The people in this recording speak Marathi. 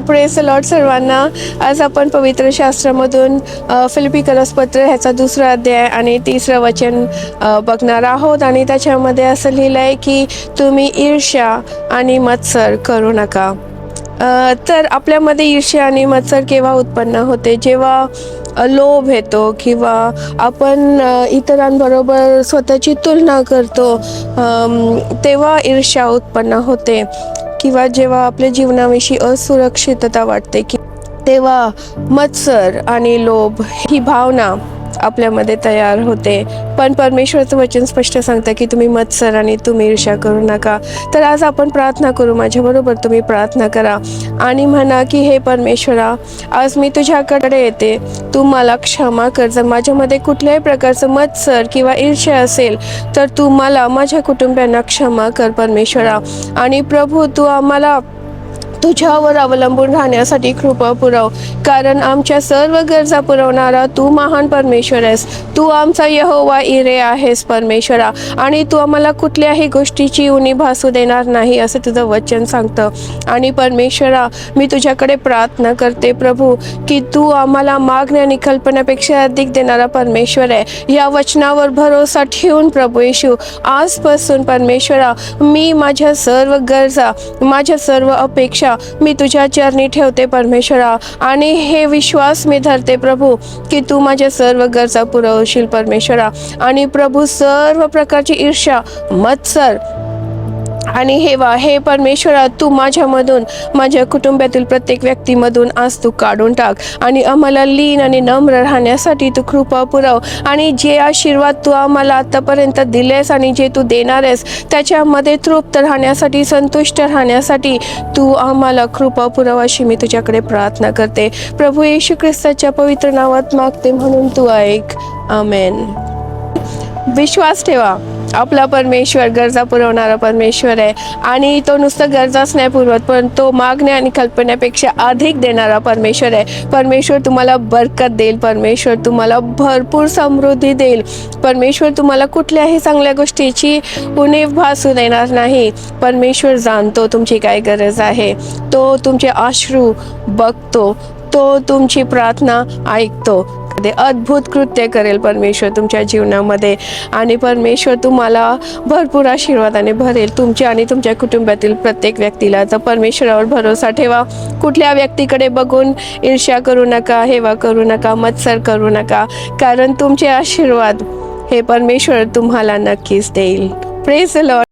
प्रेज द लॉर्ड सर्वांना. आज आपण पवित्र शास्त्रामधून फिलिप्पी पत्र ह्याचा 2रा अध्याय आणि 3रं वचन बघणार आहोत. आणि त्याच्यामध्ये असं लिहिलं आहे की तुम्ही ईर्ष्या आणि मत्सर करू नका. तर आपल्यामध्ये ईर्ष्या आणि मत्सर केव्हा उत्पन्न होते? जेव्हा लोभ येतो किंवा आपण इतरांबरोबर स्वतःची तुलना करतो, तेव्हा ईर्ष्या उत्पन्न होते. किंवा जेव्हा आपल्या जीवनाविषयी असुरक्षितता वाटते की तेव्हा मत्सर आणि लोभ ही भावना आपल्यामध्ये तयार होते. पण परमेश्वराचं वचन स्पष्ट सांगतं की तुम्ही मत्सर आणि तुम्ही ईर्ष्या करू नका. तर आज आपण प्रार्थना करू. माझ्याबरोबर तुम्ही प्रार्थना करा आणि म्हणा की हे परमेश्वरा, आज मी तुझ्याकडे येते, तू मला क्षमा कर. जर माझ्यामध्ये कुठल्याही प्रकारचं मत्सर किंवा ईर्ष्या असेल तर तू मला, माझ्या कुटुंबियांना क्षमा कर परमेश्वरा. आणि प्रभू, तू आम्हाला तुझ्यावर अवलंबून राहण्यासाठी कृपा पुरव, कारण आमच्या सर्व गरजा पुरवणारा तू महान परमेश्वर आहेस. तू आमचा यहोवा इरे आहेस परमेश्वरा, आणि तू आम्हाला कुठल्याही गोष्टीची उणीव भासू देणार नाही असं तुझं वचन सांगतं. आणि परमेश्वरा, मी तुझ्याकडे प्रार्थना करते प्रभू की तू आम्हाला मागण्या आणि कल्पनापेक्षा अधिक देणारा परमेश्वर आहे. या वचनावर भरोसा ठेवून प्रभू येशू, आजपासून परमेश्वरा मी माझ्या सर्व गरजा, माझ्या सर्व अपेक्षा मी तुझ्या चरणी ठेवते परमेश्वरा. आणि हे विश्वास मी धरते प्रभू की तू माझ्या सर्व गरजा पुरवशील परमेश्वरा. आणि प्रभू, सर्व प्रकारची ईर्ष्या, मत्सर आणि हे परमेश्वरा तू माझ्यामधून, माझ्या कुटुंबातील प्रत्येक व्यक्तीमधून आज तू काढून टाक. आणि आम्हाला लीन आणि नम्र राहण्यासाठी तू कृपा पुरव. आणि जे आशीर्वाद तू आम्हाला आतापर्यंत दिलेस आणि जे तू देणार आहेस त्याच्यामध्ये तृप्त राहण्यासाठी, संतुष्ट राहण्यासाठी तू आम्हाला कृपा पुरव अशी मी तुझ्याकडे प्रार्थना करते. प्रभू येशू ख्रिस्ताच्या पवित्र नावात मागते, म्हणून तू ऐक. आमेन. विश्वास ठेवा, आपला परमेश्वर गरजा पुरवणारा परमेश्वर आहे. आणि तो नुसतं गरजाच नाही पुरवत, पण तो मागण्या आणि कल्पनेपेक्षा अधिक देणारा परमेश्वर आहे. परमेश्वर तुम्हाला बरकत देईल, परमेश्वर तुम्हाला भरपूर समृद्धी देईल, परमेश्वर तुम्हाला कुठल्याही चांगल्या गोष्टीची उणीव भासू देणार नाही. परमेश्वर जाणतो तुमची काय गरज आहे, तो तुमचे अश्रू बघतो, तो तुमची प्रार्थना ऐकतो. ते अद्भुत कृत्य करेल परमेश्वर तुमच्या जीवनामध्ये. आणि परमेश्वर तुम्हाला भरपूर आशीर्वादाने भरेल, तुमच्या आणि तुमच्या कुटुंबातील प्रत्येक व्यक्तीला. तर परमेश्वरावर भरोसा ठेवा. कुठल्या व्यक्तीकडे बघून ईर्ष्या करू नका, हेवा करू नका, मत्सर करू नका, कारण तुमचे आशीर्वाद हे परमेश्वर तुम्हाला नक्कीच देईल. Praise the Lord.